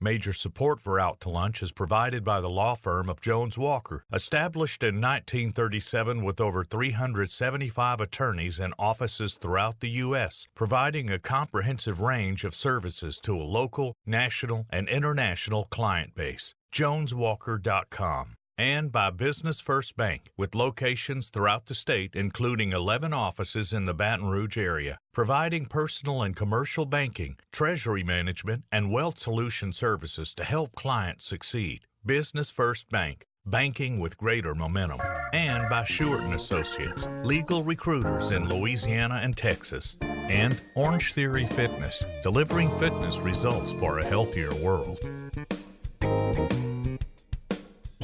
Major support for Out to Lunch is provided by the law firm of Jones Walker, established in 1937 with over 375 attorneys and offices throughout the U.S., providing a comprehensive range of services to a local, national, and international client base. JonesWalker.com. And by Business First Bank, with locations throughout the state, including 11 offices in the Baton Rouge area, providing personal and commercial banking, treasury management, and wealth solution services to help clients succeed. Business First Bank, banking with greater momentum. And by Shewart & Associates, legal recruiters in Louisiana and Texas. And Orange Theory Fitness, delivering fitness results for a healthier world.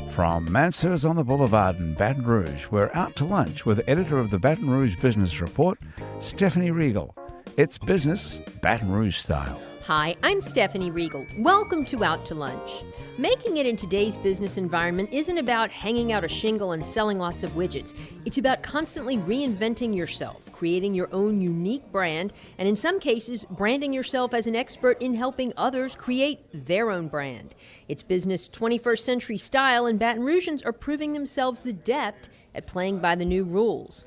From Mansurs on the Boulevard in Baton Rouge, we're out to lunch with editor of the Baton Rouge Business Report, Stephanie Regal. It's business Baton Rouge style. Hi, I'm Stephanie Regal. Welcome to Out to Lunch. Making it in today's business environment isn't about hanging out a shingle and selling lots of widgets. It's about constantly reinventing yourself, creating your own unique brand, and in some cases, branding yourself as an expert in helping others create their own brand. It's business 21st century style, and Baton Rougeans are proving themselves adept at playing by the new rules.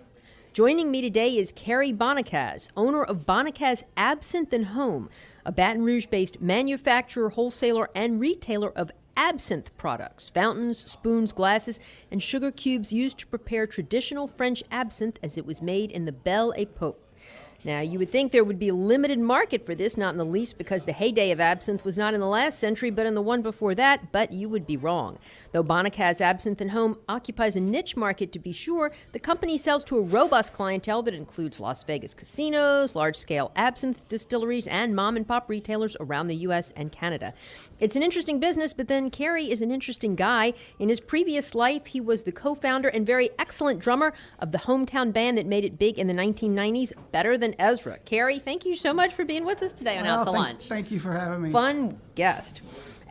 Joining me today is Cary Bonnecaze, owner of Bonnecaze Absinthe and Home, a Baton Rouge-based manufacturer, wholesaler, and retailer of absinthe products, fountains, spoons, glasses, and sugar cubes used to prepare traditional French absinthe as it was made in the Belle Epoque. Now, you would think there would be a limited market for this, not in the least because the heyday of absinthe was not in the last century, but in the one before that, but you would be wrong. Though Bonnecaze Absinthe and Home occupies a niche market to be sure, the company sells to a robust clientele that includes Las Vegas casinos, large-scale absinthe distilleries, and mom-and-pop retailers around the U.S. and Canada. It's an interesting business, but then Cary is an interesting guy. In his previous life, he was the co-founder and very excellent drummer of the hometown band that made it big in the 1990s, Better Than Ezra. Cary, thank you so much for being with us today on Out to Lunch. Thank you for having me. Fun guest.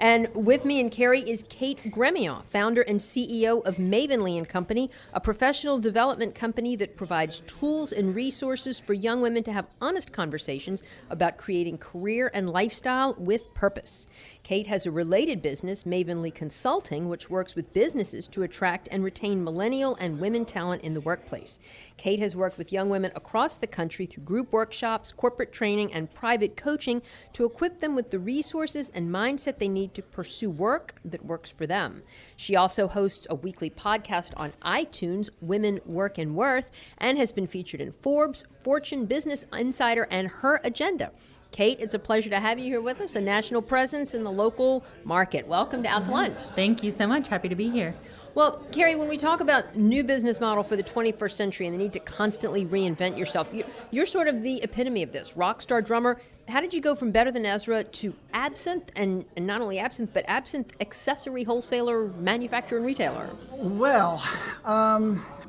And with me and Cary is Kate Gremillion, founder and CEO of Mavenly Company, a professional development company that provides tools and resources for young women to have honest conversations about creating career and lifestyle with purpose. Kate has a related business, Mavenly Consulting, which works with businesses to attract and retain millennial and women talent in the workplace. Kate has worked with young women across the country through group workshops, corporate training, and private coaching to equip them with the resources and mindset they need to pursue work that works for them. She also hosts a weekly podcast on iTunes, Women, Work, and Worth, and has been featured in Forbes, Fortune, Business Insider, and HerAgenda. Kate, it's a pleasure to have you here with us, a national presence in the local market. Welcome to Out to Lunch. Thank you so much. Happy to be here. Well, Cary, when we talk about new business model for the 21st century and the need to constantly reinvent yourself, you're sort of the epitome of this, rock star drummer. How did you go from Better Than Ezra to absinthe, and not only absinthe, but absinthe accessory wholesaler, manufacturer, and retailer? Well,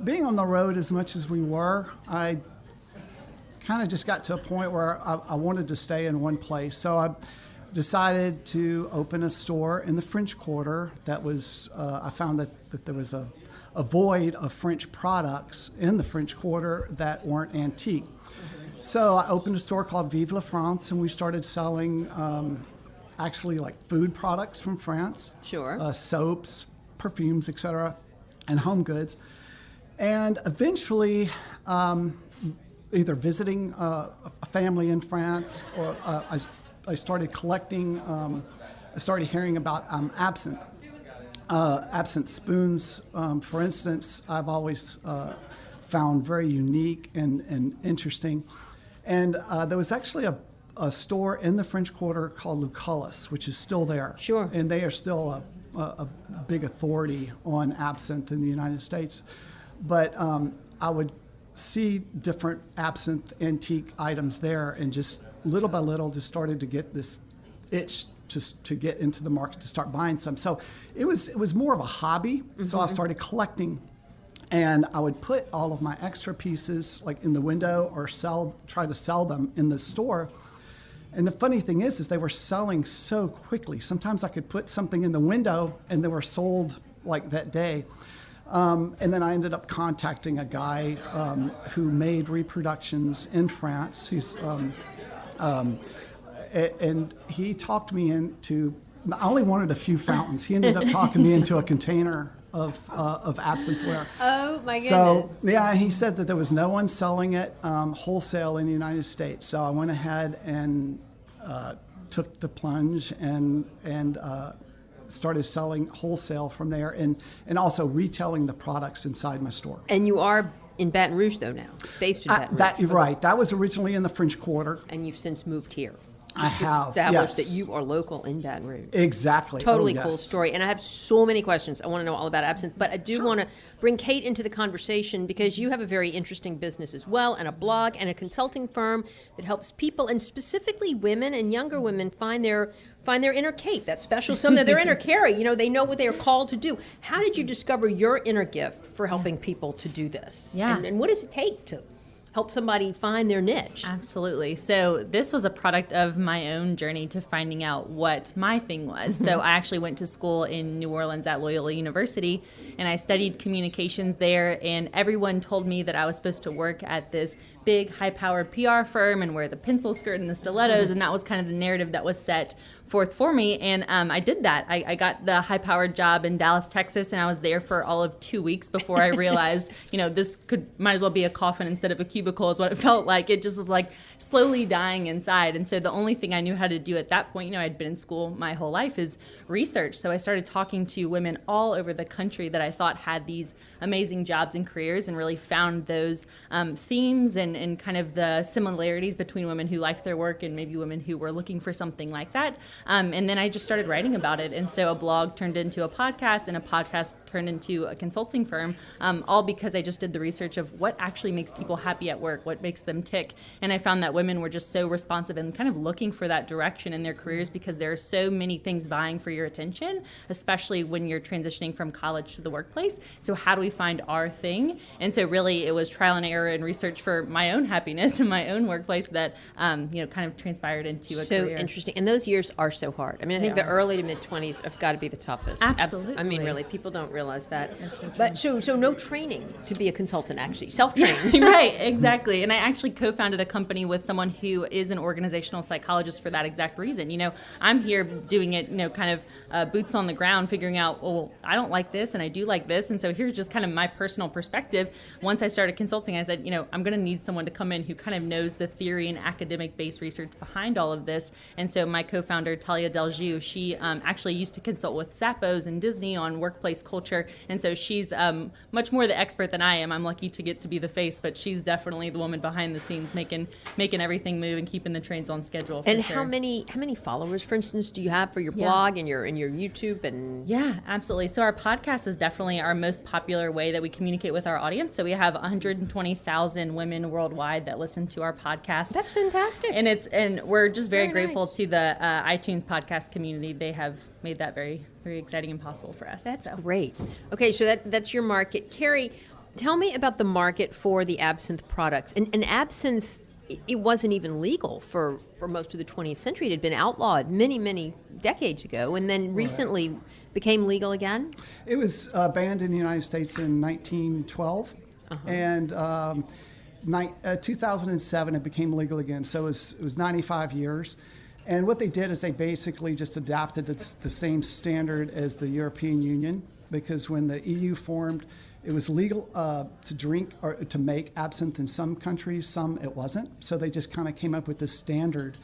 being on the road as much as we were, I kind of just got to a point where I wanted to stay in one place. So I decided to open a store in the French Quarter. That was, I found that there was a void of French products in the French Quarter that weren't antique. So I opened a store called Vive la France, and we started selling actually like food products from France. Sure. Soaps, perfumes, etc., and home goods. And eventually, either visiting a family in France, or I started collecting, I started hearing about absinthe. Absinthe spoons, for instance, I've always found very unique and interesting. And there was actually a store in the French Quarter called Lucullus, which is still there. Sure. And they are still a big authority on absinthe in the United States. But I would see different absinthe antique items there, and just little by little just started to get this itch just to get into the market to start buying some. So it was more of a hobby. Mm-hmm. So I started collecting, and I would put all of my extra pieces like in the window or try to sell them in the store. And the funny thing is they were selling so quickly. Sometimes I could put something in the window and they were sold like that day. And then I ended up contacting a guy who made reproductions in France. And he talked me into I only wanted a few fountains. He ended up talking me into a container of absinthe ware. Oh my goodness. So yeah, he said that there was no one selling it wholesale in the United States. So I went ahead and took the plunge and started selling wholesale from there, and also retailing the products inside my store. And you are in Baton Rouge though now, based in Baton Rouge. Right. That was originally in the French Quarter. And you've since moved here. I have, established yes. that you are local in Baton Rouge. Exactly. Totally Oh, cool yes. story. And I have so many questions. I want to know all about absinthe, but I do want to bring Kate into the conversation because you have a very interesting business as well, and a blog and a consulting firm that helps people, and specifically women and younger women, find their inner Kate, that special something, their inner Karry. You know, they know what they are called to do. How did you discover your inner gift for helping people to do this? Yeah. And what does it take to help somebody find their niche? Absolutely. So this was a product of my own journey to finding out what my thing was. So I actually went to school in New Orleans at Loyola University, and I studied communications there, and everyone told me that I was supposed to work at this big, high-powered PR firm and wear the pencil skirt and the stilettos, and that was kind of the narrative that was set forth for me. And I did that. I got the high-powered job in Dallas, Texas, and I was there for all of 2 weeks before I realized, this might as well be a coffin instead of a cubicle is what it felt like. It just was like slowly dying inside. And so the only thing I knew how to do at that point, I'd been in school my whole life, is research. So I started talking to women all over the country that I thought had these amazing jobs and careers, and really found those themes and kind of the similarities between women who liked their work and maybe women who were looking for something like that. And then I just started writing about it. And so a blog turned into a podcast, and a podcast turned into a consulting firm, all because I just did the research of what actually makes people happy at work, what makes them tick. And I found that women were just so responsive and kind of looking for that direction in their careers, because there are so many things vying for your attention, especially when you're transitioning from college to the workplace. So how do we find our thing? And so really it was trial and error and research for my own happiness in my own workplace that, kind of transpired into a career. So interesting. And those years are so hard. I mean, I think the early to mid-20s have got to be the toughest. Absolutely. I mean, really, people don't realize that. That's so true. But so no training to be a consultant, actually. Self-trained. Right, exactly. And I actually co-founded a company with someone who is an organizational psychologist for that exact reason. I'm here doing it, kind of boots on the ground, figuring out, I don't like this and I do like this. And so here's just kind of my personal perspective. Once I started consulting, I said, I'm going to need someone to come in who kind of knows the theory and academic-based research behind all of this. And so my co-founder, Talia Delgiu, she actually used to consult with Zappos and Disney on workplace culture. And so she's much more the expert than I am. I'm lucky to get to be the face, but she's definitely the woman behind the scenes making everything move and keeping the trains on schedule. And sure. how many followers, for instance, do you have for your blog and your YouTube? And yeah, absolutely. So our podcast is definitely our most popular way that we communicate with our audience. So we have 120,000 women worldwide that listen to our podcast. That's fantastic. And we're just very grateful nice. to the iTunes podcast community. They have made that very, very exciting and possible for us. That's great. Okay, so that's your market. Karry, tell me about the market for the absinthe products. And absinthe, it wasn't even legal for most of the 20th century. It had been outlawed many, many decades ago, and then recently became legal again? It was banned in the United States in 1912, and 2007 it became legal again. So it was 95 years. And what they did is they basically just adapted the same standard as the European Union, because when the EU formed, it was legal to drink or to make absinthe in some countries, some it wasn't. So they just kind of came up with this standard.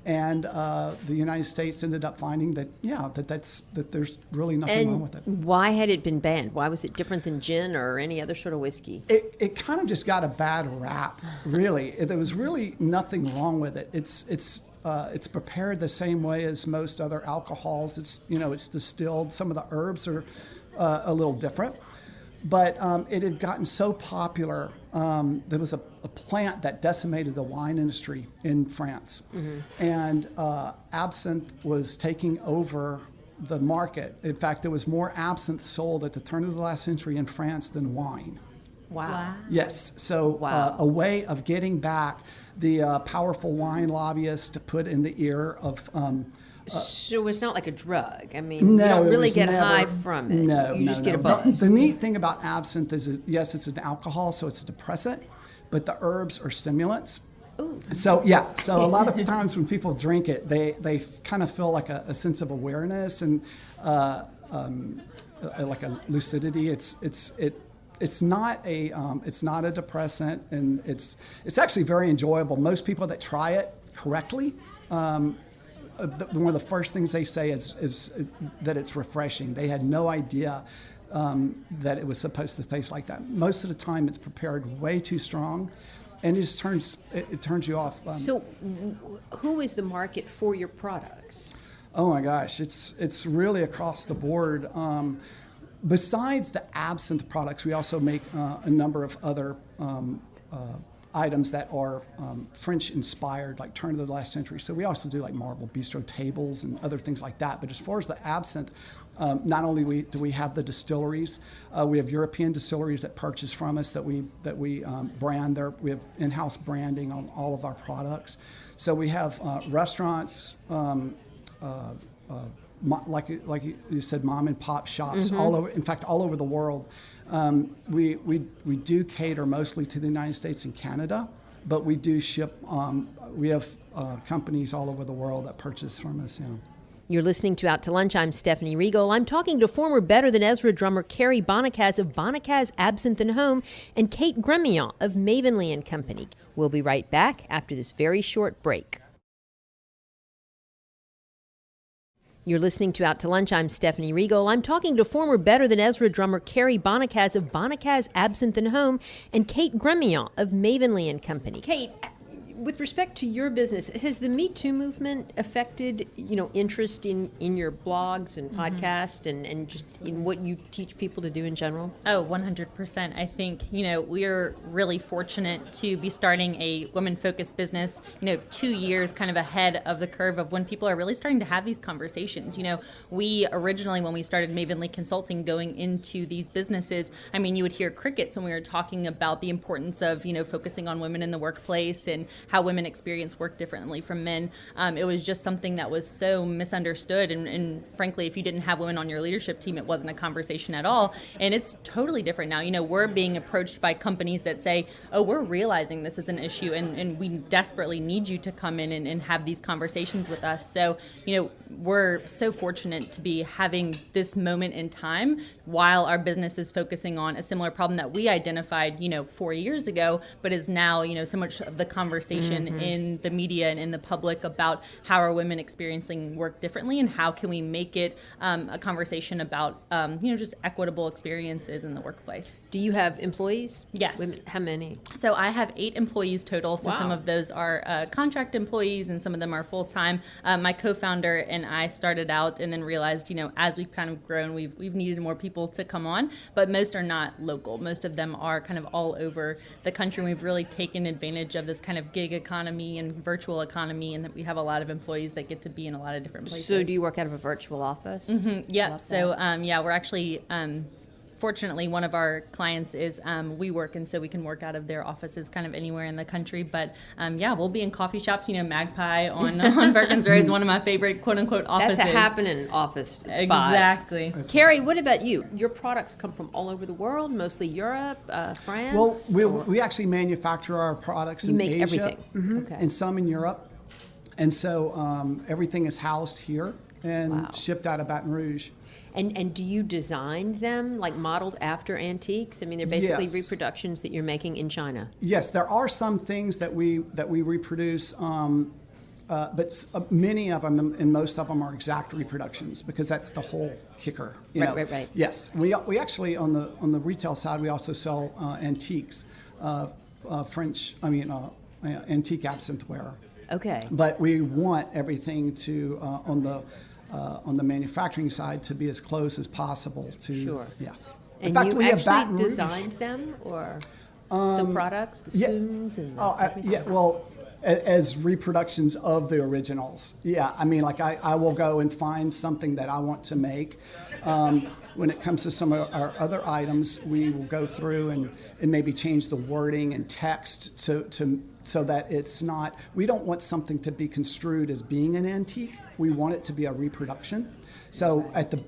And the United States ended up finding that, that there's really nothing wrong with it. Why had it been banned? Why was it different than gin or any other sort of whiskey? It kind of just got a bad rap, really. There was really nothing wrong with it. It's prepared the same way as most other alcohols. It's distilled. Some of the herbs are a little different. But it had gotten so popular. There was a plant that decimated the wine industry in France. And absinthe was taking over the market. In fact, there was more absinthe sold at the turn of the last century in France than wine. Wow. Yes. So a way of getting back the powerful wine lobbyists to put in the ear of... so it's not like a drug. I mean, you don't really get high from it. No, you just get a buzz. The neat thing about absinthe is, yes, it's an alcohol, so it's a depressant, but the herbs are stimulants. So a lot of times when people drink it, they kind of feel like a sense of awareness and like a lucidity. It's not a depressant, and it's actually very enjoyable. Most people that try it correctly, one of the first things they say is that it's refreshing. They had no idea that it was supposed to taste like that. Most of the time, it's prepared way too strong, and it just turns you off. So, who is the market for your products? Oh my gosh, it's really across the board. Besides the absinthe products, we also make a number of other items that are French inspired, like turn of the last century. So we also do like marble bistro tables and other things like that. But as far as the absinthe, not only do we have the distilleries, we have European distilleries that purchase from us that we brand. We have in-house branding on all of our products. So we have restaurants, like you said, mom and pop shops all over. In fact, all over the world. We do cater mostly to the United States and Canada, but we do ship. We have companies all over the world that purchase from us. Yeah. You're listening to Out to Lunch. I'm Stephanie Riegel. I'm talking to former Better Than Ezra drummer Cary Bonnecaze of Bonnecaze Absinthe and Home and Kate Gremillion of Mavenly Company. We'll be right back after this very short break. You're listening to Out to Lunch. I'm Stephanie Riegel. I'm talking to former Better Than Ezra drummer Cary Bonnecaze of Bonnecaze Absinthe and Home and Kate Gremillion of Mavenly Company. Kate, with respect to your business, has the Me Too movement affected, interest in your blogs and podcasts and just in what you teach people to do in general? Oh, 100%. I think, we're really fortunate to be starting a women-focused business, 2 years kind of ahead of the curve of when people are really starting to have these conversations. We originally, when we started Mavenly Consulting, going into these businesses, you would hear crickets when we were talking about the importance of, focusing on women in the workplace and how women experience work differently from men. It was just something that was so misunderstood. And frankly, if you didn't have women on your leadership team, it wasn't a conversation at all. And it's totally different now. We're being approached by companies that say, oh, we're realizing this is an issue and we desperately need you to come in and have these conversations with us. So, we're so fortunate to be having this moment in time while our business is focusing on a similar problem that we identified, 4 years ago, but is now, so much of the conversation in the media and in the public about how are women experiencing work differently and how can we make it a conversation about, just equitable experiences in the workplace. Do you have employees? Yes. Women, how many? So I have 8 employees total. So Wow. Some of those are contract employees and some of them are full-time. My co-founder and I started out and then realized, as we've kind of grown, we've needed more people to come on, but most are not local. Most of them are kind of all over the country. And we've really taken advantage of this kind of gig economy and virtual economy, and we have a lot of employees that get to be in a lot of different places. So do you work out of a virtual office? Yeah. So we're actually fortunately one of our clients is WeWork, and so we can work out of their offices kind of anywhere in the country. But we'll be in coffee shops. Magpie on Perkins Road is one of my favorite quote unquote offices. That's a happening office spot. Exactly. Cary, what about you? Your products come from all over the world, mostly Europe, France? Well, we actually manufacture our products in make Asia, everything. Okay. and some in Europe, and so everything is housed here and Wow. shipped out of Baton Rouge. And do you design them, like modeled after antiques? They're basically Yes. reproductions that you're making in China. Yes, there are some things that we reproduce, but many of them and most of them are exact reproductions because that's the whole kicker. Right. Yes, we actually on the retail side we also sell antiques, antique absinthe ware. Okay. But we want everything to on the manufacturing side to be as close as possible to. Sure. Yes. And In fact, you we have actually Baton Rouge. designed them, or the products, the spoons, and everything? As reproductions of the originals. Yeah, I will go and find something that I want to make. When it comes to some of our other items, we will go through and maybe change the wording and text so that it's not. We don't want something to be construed as being an antique. We want it to be a reproduction. So at the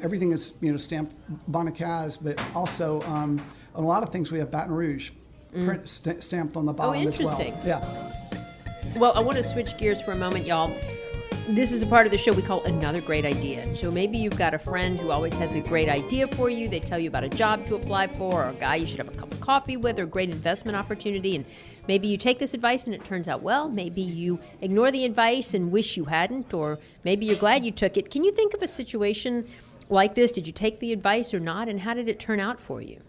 everything is stamped Bonnecaze, but also a lot of things we have Baton Rouge. print stamped on the bottom as well. interesting. Yeah. Well, I want to switch gears for a moment, y'all. This is a part of the show we call Another Great Idea. So maybe you've got a friend who always has a great idea for you. They tell you about a job to apply for, or a guy you should have a cup of coffee with, or a great investment opportunity. And maybe you take this advice and it turns out well. Maybe you ignore the advice and wish you hadn't, or maybe you're glad you took it. Can you think of a situation like this? Did you take the advice or not? And how did it turn out for you?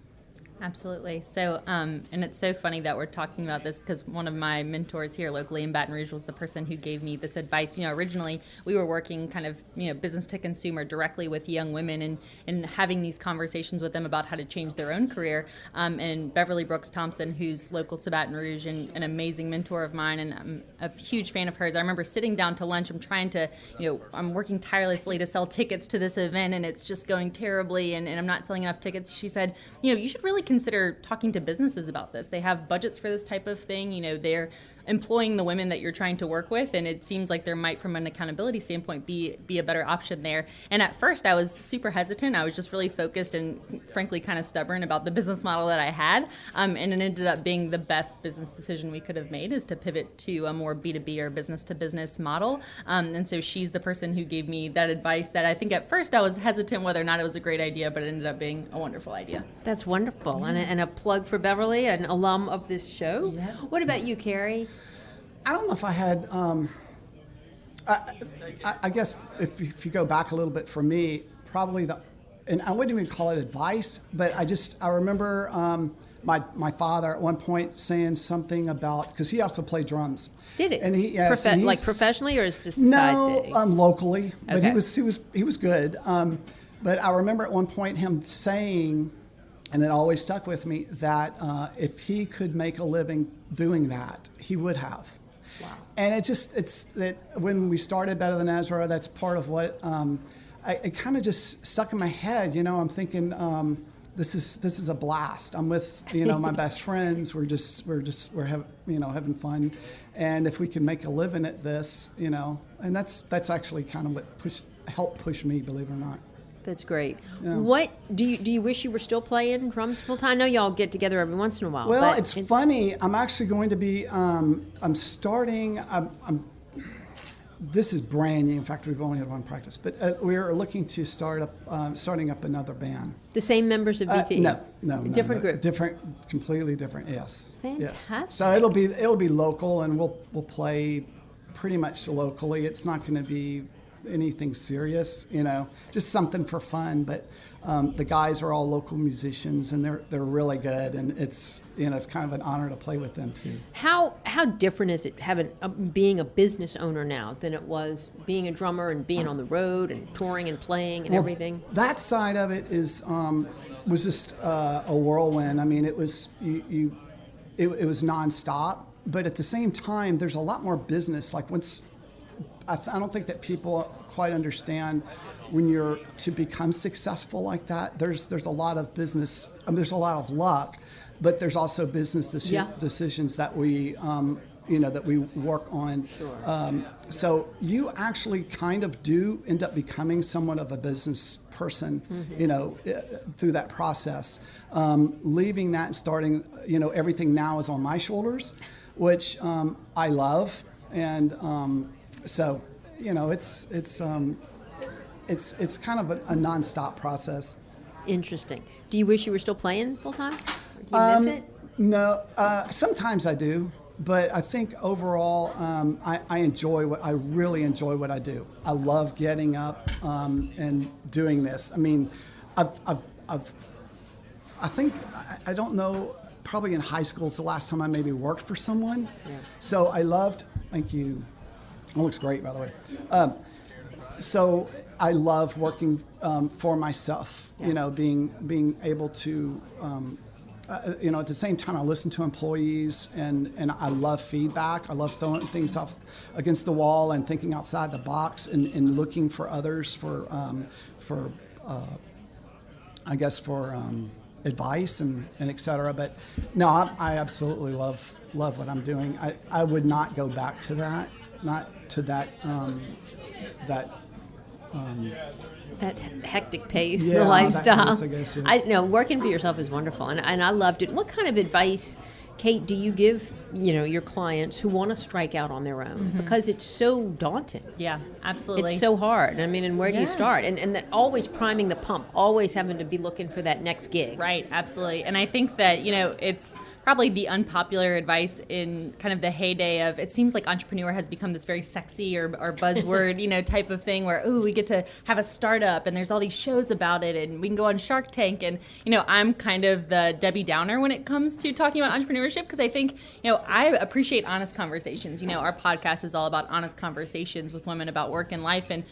Absolutely. So, and it's so funny that we're talking about this because one of my mentors here locally in Baton Rouge was the person who gave me this advice. Originally we were working kind of, business to consumer directly with young women and having these conversations with them about how to change their own career. And Beverly Brooks Thompson, who's local to Baton Rouge and an amazing mentor of mine, and I'm a huge fan of hers. I remember sitting down to lunch. I'm trying to, I'm working tirelessly to sell tickets to this event and it's just going terribly and I'm not selling enough tickets. She said, you should really consider talking to businesses about this. They have budgets for this type of thing. They're employing the women that you're trying to work with, and it seems like there might, from an accountability standpoint, be a better option there. And at first, I was super hesitant. I was just really focused and, frankly, kind of stubborn about the business model that I had. And it ended up being the best business decision we could have made is to pivot to a more B2B or business-to-business model. And so she's the person who gave me that advice that I think at first I was hesitant whether or not it was a great idea, but it ended up being a wonderful idea. That's wonderful. And a plug for Beverly, an alum of this show. Yeah. What about you, Karry? I don't know if I had, I guess if you go back a little bit for me, probably and I wouldn't even call it advice, but I remember my father at one point saying something about, because he also played drums. Did it? And like professionally, or is it just a side thing? No, locally, but Okay. he was good. But I remember at one point him saying, and it always stuck with me, that if he could make a living doing that, he would have. Wow. And it's that when we started Better Than Ezra, that's part of what it kind of just stuck in my head. I'm thinking this is a blast. I'm with my best friends. We're having fun, and if we can make a living at this, and that's actually kind of what helped push me, believe it or not. That's great. Yeah. What do you wish you were still playing drums full time? I know y'all get together every once in a while. Well, but it's funny. I'm actually going to be. I'm starting. This is brand new. In fact, we've only had one practice, but we're looking to starting up another band. The same members of BT? No. Different group. Completely different. Yes. Fantastic. Yes. So it'll be local, and we'll play pretty much locally. It's not going to be anything serious, just something for fun. But the guys are all local musicians, and they're really good, and it's kind of an honor to play with them too. How different is it being a business owner now than it was being a drummer and being on the road and touring and playing and everything? That side of it was just a whirlwind. I mean, it was it was nonstop, but at the same time, there's a lot more business. Like I don't think that people quite understand when you're to become successful like that. There's a lot of business. There's a lot of luck, but there's also business decisions that we that we work on. Sure. So you actually kind of do end up becoming somewhat of a business person, through that process. Leaving that and starting, everything now is on my shoulders, which I love, and so it's kind of a nonstop process. Interesting. Do you wish you were still playing full time? Do you miss it? No, sometimes I do, but I think overall I really enjoy what I do. I love getting up and doing this. I mean, I think I don't know. Probably in high school is the last time I maybe worked for someone. Yeah. So I loved. Thank you. It looks great, by the way. So I love working for myself. Yeah. Being able to. At the same time, I listen to employees, and I love feedback. I love throwing things off against the wall and thinking outside the box and looking for others for advice and et cetera. But no, I absolutely love what I'm doing. I would not go back to that, that hectic pace, yeah, the lifestyle. That pace, I guess, yes. Working for yourself is wonderful, and I loved it. What kind of advice Kate, do you give, your clients who want to strike out on their own? Because it's so daunting. Yeah, absolutely. It's so hard. I mean, and where do you Yeah. start? And that always priming the pump, always having to be looking for that next gig. Right, absolutely. And I think that, it's probably the unpopular advice in kind of the heyday of, it seems like entrepreneur has become this very sexy or buzzword, type of thing where, we get to have a startup and there's all these shows about it and we can go on Shark Tank. And, I'm kind of the Debbie Downer when it comes to talking about entrepreneurship because I think, I appreciate honest conversations. Our podcast is all about honest conversations with women about work and life. And,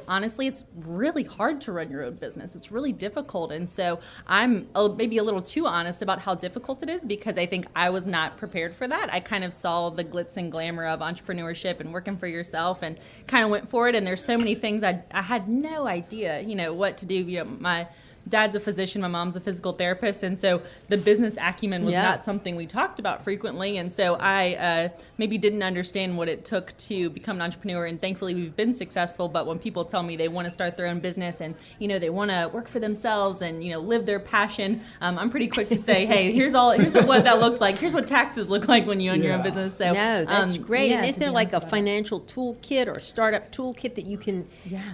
honestly, it's really hard to run your own business. It's really difficult. And so I'm maybe a little too honest about how difficult it is because I think I was not prepared for that. I kind of saw the glitz and glamour of entrepreneurship and working for yourself and kind of went for it. And there's so many things I had no idea, what to do. My dad's a physician, my mom's a physical therapist, and so the business acumen was not something we talked about frequently, and so I maybe didn't understand what it took to become an entrepreneur, and thankfully we've been successful. But when people tell me they want to start their own business and they want to work for themselves and live their passion, I'm pretty quick to say, hey, here's what that looks like. Here's what taxes look like when you own your own business. So no, that's great. And is there like a about financial toolkit or startup toolkit that you can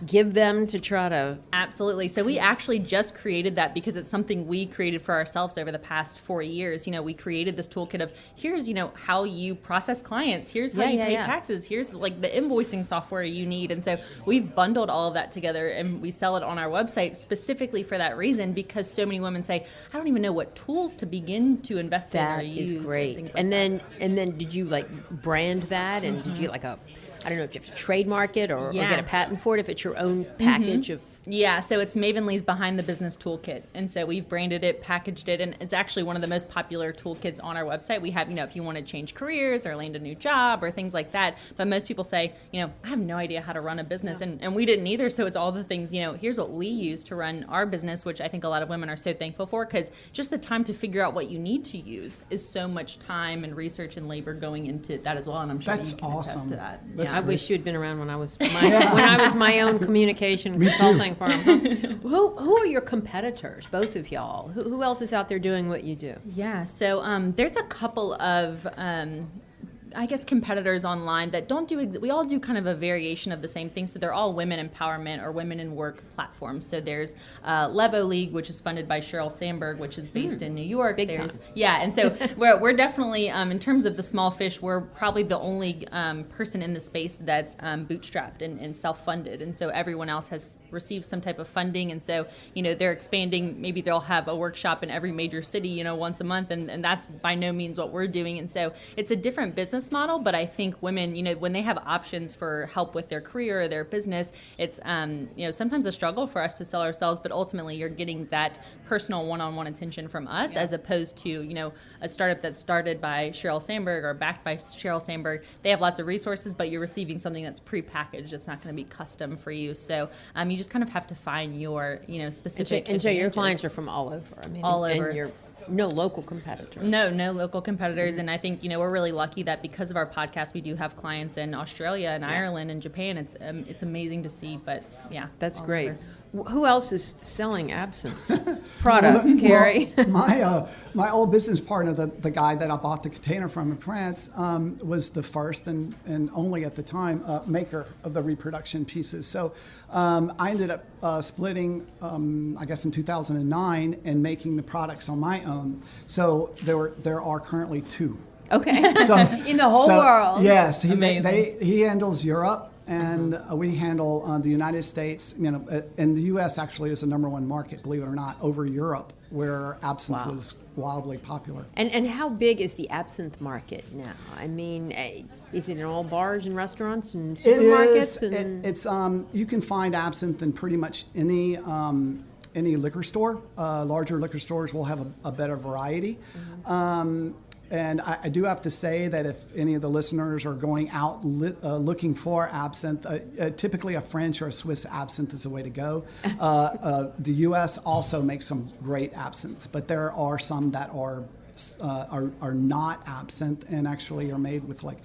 give them to try to? Absolutely. So we actually just created that because it's something we created for ourselves over the past 4 years. We created this toolkit of here's, how you process clients. Here's how you pay taxes. Here's like the invoicing software you need. And so we've bundled all of that together and we sell it on our website specifically for that reason because so many women say, I don't even know what tools to begin to invest in or use. That is great. Things like and that. then did you like brand that and did you like I don't know if you have to trademark it or get a patent for it if it's your own package of. Yeah, so it's Mavenly's Behind the Business Toolkit. And so we've branded it, packaged it, and it's actually one of the most popular toolkits on our website. We have, if you want to change careers or land a new job or things like that. But most people say, I have no idea how to run a business. And we didn't either. So it's all the things, here's what we use to run our business, which I think a lot of women are so thankful for because just the time to figure out what you need to use is so much time and research and labor going into that as well. And I'm sure That's you can awesome. attest to that. I wish you'd been around when I was my own communication consulting firm. Who are your competitors, both of y'all? Who else is out there doing what you do? Yeah, so there's a couple of competitors online that don't do, we all do kind of a variation of the same thing. So they're all women empowerment or women in work platforms. So there's Levo League, which is funded by Sheryl Sandberg, which is based in New York. Big time. Yeah, and so we're definitely, in terms of the small fish, we're probably the only person in the space that's bootstrapped and self-funded. And so everyone else has received some type of funding. And so, they're expanding. Maybe they'll have a workshop in every major city, once a month. And that's by no means what we're doing. And so it's a different business model, but I think women, when they have options for help with their career or their business, it's sometimes a struggle for us to sell ourselves, but ultimately you're getting that personal one-on-one attention from us as opposed to a startup that's started by Sheryl Sandberg or backed by Sheryl Sandberg. They have lots of resources, but you're receiving something that's pre-packaged. It's not going to be custom for you. So you just kind of have to find your specific And so your clients are from all over. I mean, all over. And you're no local competitors. No local competitors. And I think, we're really lucky that because of our podcast, we do have clients in Australia and Ireland and Japan. It's amazing to see, but yeah. That's great. over. Who else is selling absinthe products, Karry? Well, my old business partner, the guy that I bought the container from in France, was the first and only at the time maker of the reproduction pieces. So I ended up splitting, I guess in 2009, and making the products on my own. So there are currently two. Okay. So, in the whole world. Yes, he handles Europe. And we handle the United States, and the U.S. actually is the number one market, believe it or not, over Europe, where absinthe was wildly popular. And how big is the absinthe market now? I mean, is it in all bars and restaurants and supermarkets? It's you can find absinthe in pretty much any liquor store. Larger liquor stores will have a better variety. And I do have to say that if any of the listeners are going out looking for absinthe, typically a French or a Swiss absinthe is the way to go. The U.S. also makes some great absinthe, but there are some that are not absinthe and actually are made with like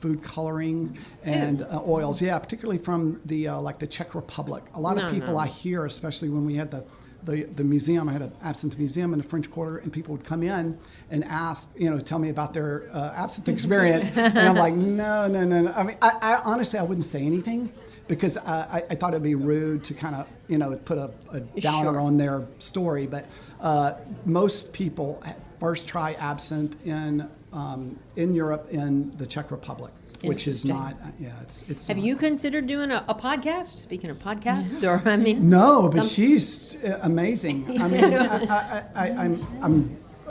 food coloring and oils. Yeah, particularly from the like the Czech Republic. A lot of people I hear, especially when we had the the museum. I had an absinthe museum in the French Quarter, and people would come in and ask, tell me about their absinthe experience. And I'm like, no. I mean, I honestly, I wouldn't say anything because I thought it'd be rude to kind of, put a downer on their story. But most people first try absinthe in Europe, in the Czech Republic. Which is not, it's. Have you considered doing a podcast? Speaking of podcasts, or I mean, no, but she's amazing. I mean,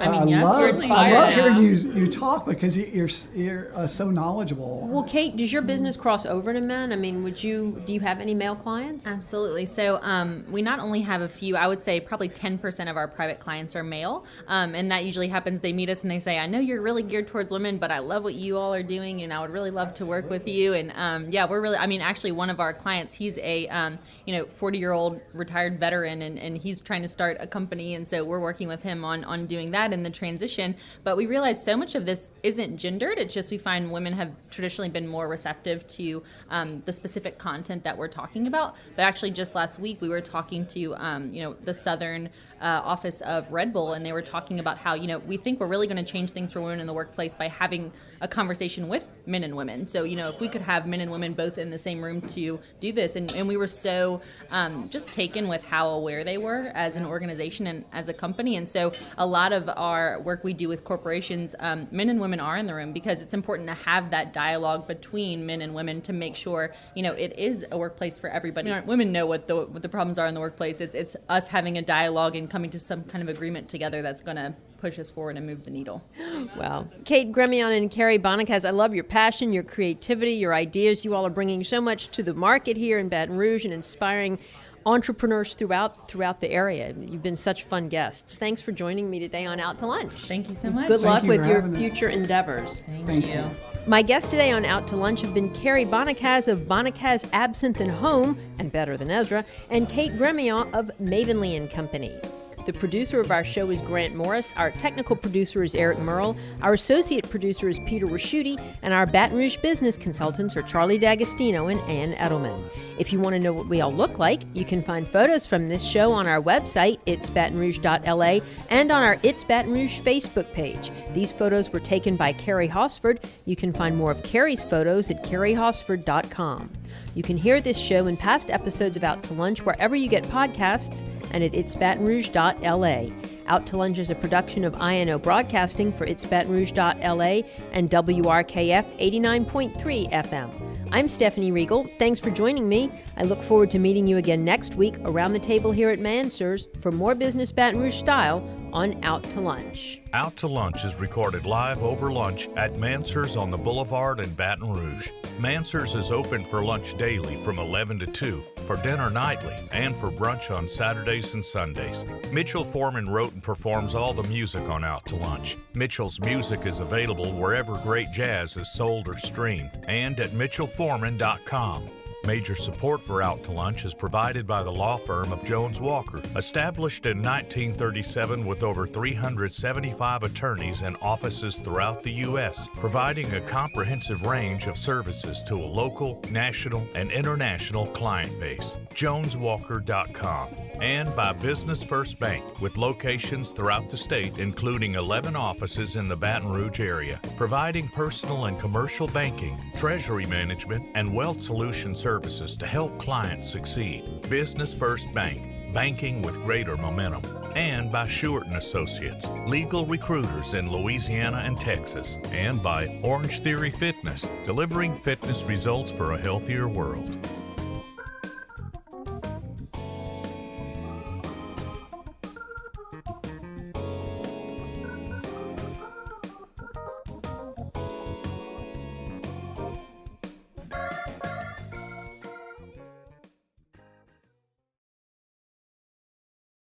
I love hearing you talk because you're so knowledgeable. Well, Kate, does your business cross over to men? I mean, do you have any male clients? Absolutely. So we not only have a few, I would say probably 10% of our private clients are male. And that usually happens, they meet us and they say, I know you're really geared towards women, but I love what you all are doing and I would really love to work with you. And we're really, actually one of our clients, he's a 40-year-old retired veteran and he's trying to start a company. And so we're working with him on doing that in the transition. But we realize so much of this isn't gendered. It's just we find women have traditionally been more receptive to the specific content that we're talking about. But actually just last week we were talking to the Southern office of Red Bull, and they were talking about how we think we're really going to change things for women in the workplace by having a conversation with men and women. So if we could have men and women both in the same room to do this, and we were so just taken with how aware they were as an organization and as a company. And so a lot of our work we do with corporations, men and women are in the room because it's important to have that dialogue between men and women to make sure it is a workplace for everybody. Women know what the problems are in the workplace. It's us having a dialogue and coming to some kind of agreement together that's going to push us forward and move the needle. Well, Kate Gremillion and Cary Bonnecaze, I love your passion, your creativity, your ideas. You all are bringing so much to the market here in Baton Rouge and inspiring entrepreneurs throughout the area. You've been such fun guests. Thanks for joining me today on Out to Lunch. Thank you so much. Good luck with your having us. future endeavors. Thank you. My guests today on Out to Lunch have been Cary Bonnecaze of Bonnecaze Absinthe and Home, and Better Than Ezra, and Kate Gremillion of Mavenly Company. The producer of our show is Grant Morris. Our technical producer is Eric Merle. Our associate producer is Peter Raschuti. And our Baton Rouge business consultants are Charlie D'Agostino and Ann Edelman. If you want to know what we all look like, you can find photos from this show on our website, itsbatonrouge.la, and on our It's Baton Rouge Facebook page. These photos were taken by Karry Hosford. You can find more of Karry's photos at karryhosford.com. You can hear this show and past episodes of Out to Lunch wherever you get podcasts and at itsbatonrouge.la. Out to Lunch is a production of INO Broadcasting for itsbatonrouge.la and WRKF 89.3 FM. I'm Stephanie Riegel. Thanks for joining me. I look forward to meeting you again next week around the table here at Mansurs for more business Baton Rouge style on Out to Lunch. Out to Lunch is recorded live over lunch at Mansurs on the Boulevard in Baton Rouge. Mansurs is open for lunch daily from 11 to 2, for dinner nightly, and for brunch on Saturdays and Sundays. Mitchell Foreman wrote and performs all the music on Out to Lunch. Mitchell's music is available wherever great jazz is sold or streamed, and at mitchellforeman.com. Major support for Out to Lunch is provided by the law firm of Jones Walker, established in 1937 with over 375 attorneys and offices throughout the U.S., providing a comprehensive range of services to a local, national, and international client base. JonesWalker.com. And by Business First Bank, with locations throughout the state, including 11 offices in the Baton Rouge area, providing personal and commercial banking, treasury management, and wealth solution services to help clients succeed. Business First Bank, banking with greater momentum. And by Shewart & Associates, legal recruiters in Louisiana and Texas. And by Orange Theory Fitness, delivering fitness results for a healthier world.